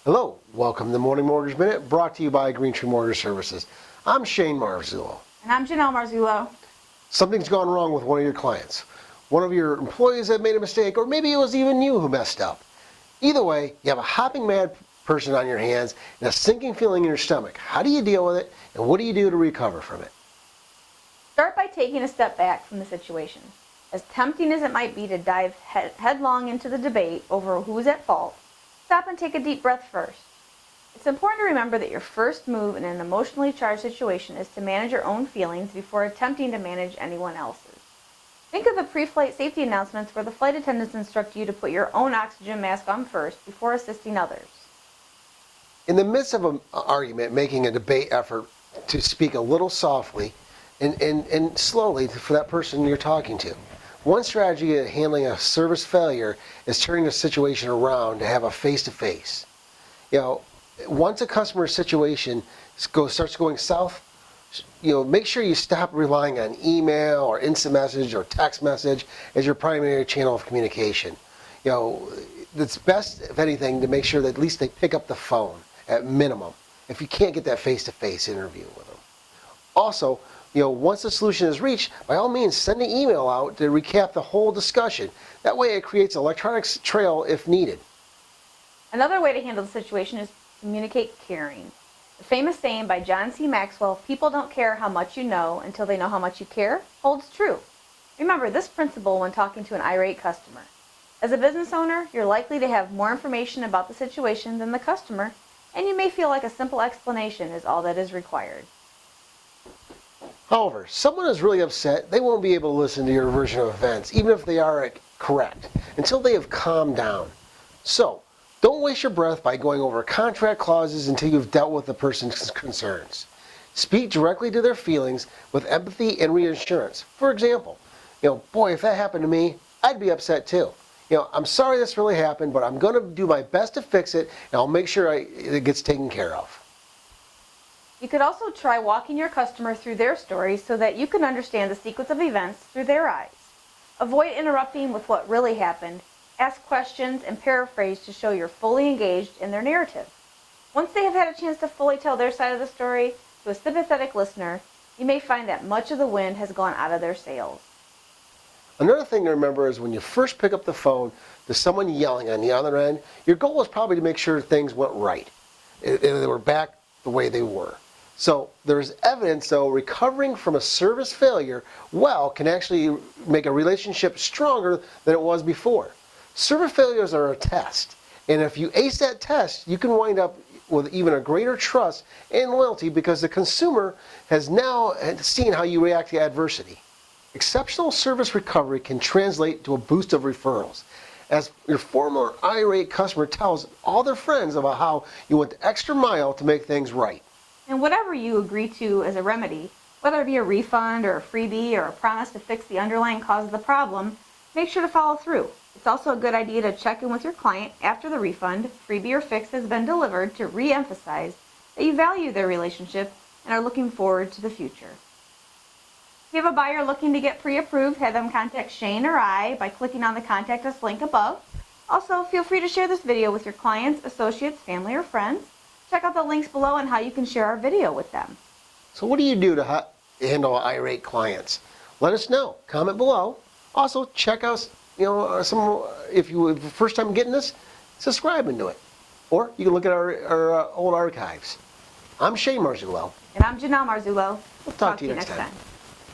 Hello, welcome to the Morning Mortgage Minute, brought to you by Greentree Mortgage Services. I'm Shane Marzullo. And I'm Janelle Marzullo. Something's gone wrong with one of your clients. One of your employees that made a mistake, or maybe it was even you who messed up. Either way, you have a hopping mad person on your hands and a sinking feeling in your stomach. How do you deal with it, and what do you do to recover from it? Start by taking a step back from the situation. As tempting as it might be to dive headlong into the debate over who's at fault, stop and take a deep breath first. It's important to remember that your first move in an emotionally charged situation is to manage your own feelings before attempting to manage anyone else's. Think of the pre-flight safety announcements where the flight attendants instruct you to put your own oxygen mask on first before assisting others. In the midst of an argument, making a debate effort to speak a little softly and slowly for that person you're talking to. One strategy of handling a service failure is turning the situation around to have a face-to-face. Once a customer situation starts going south, make sure you stop relying on email or instant message or text message as your primary channel of communication. It's best, if anything, to make sure that at least they pick up the phone at minimum if you can't get that face-to-face interview with them. Also, once the solution is reached, by all means, send an email out to recap the whole discussion. That way it creates an electronic trail if needed. Another way to handle the situation is communicate caring. The famous saying by John C. Maxwell, "People don't care how much you know until they know how much you care," holds true. Remember this principle when talking to an irate customer. As a business owner, you're likely to have more information about the situation than the customer, and you may feel like a simple explanation is all that is required. However, if someone is really upset, they won't be able to listen to your version of events, even if they are correct, until they have calmed down. So, don't waste your breath by going over contract clauses until you've dealt with the person's concerns. Speak directly to their feelings with empathy and reassurance. For example, boy, if that happened to me, I'd be upset too. I'm sorry this really happened, but I'm going to do my best to fix it, and I'll make sure it gets taken care of. You could also try walking your customer through their story so that you can understand the sequence of events through their eyes. Avoid interrupting with what really happened. Ask questions and paraphrase to show you're fully engaged in their narrative. Once they have had a chance to fully tell their side of the story to a sympathetic listener, you may find that much of the wind has gone out of their sails. Another thing to remember is when you first pick up the phone to someone yelling on the other end, your goal is probably to make sure things went right. They were back the way they were. So there's evidence, though, recovering from a service failure can actually make a relationship stronger than it was before. Service failures are a test, and if you ace that test, you can wind up with even a greater trust and loyalty because the consumer has now seen how you react to adversity. Exceptional service recovery can translate to a boost of referrals, as your former irate customer tells all their friends about how you went the extra mile to make things right. And whatever you agree to as a remedy, whether it be a refund or a freebie or a promise to fix the underlying cause of the problem, make sure to follow through. It's also a good idea to check in with your client after the refund, freebie, or fix has been delivered to re-emphasize that you value their relationship and are looking forward to the future. If you have a buyer looking to get pre-approved, have them contact Shane or I by clicking on the Contact Us link above. Also, feel free to share this video with your clients, associates, family, or friends. Check out the links below on how you can share our video with them. So what do you do to handle irate clients? Let us know. Comment below. Also, check out, if you were the first time getting this, subscribe into it. Or you can look at our old archives. I'm Shane Marzullo. And I'm Janelle Marzullo. We'll talk to you next time.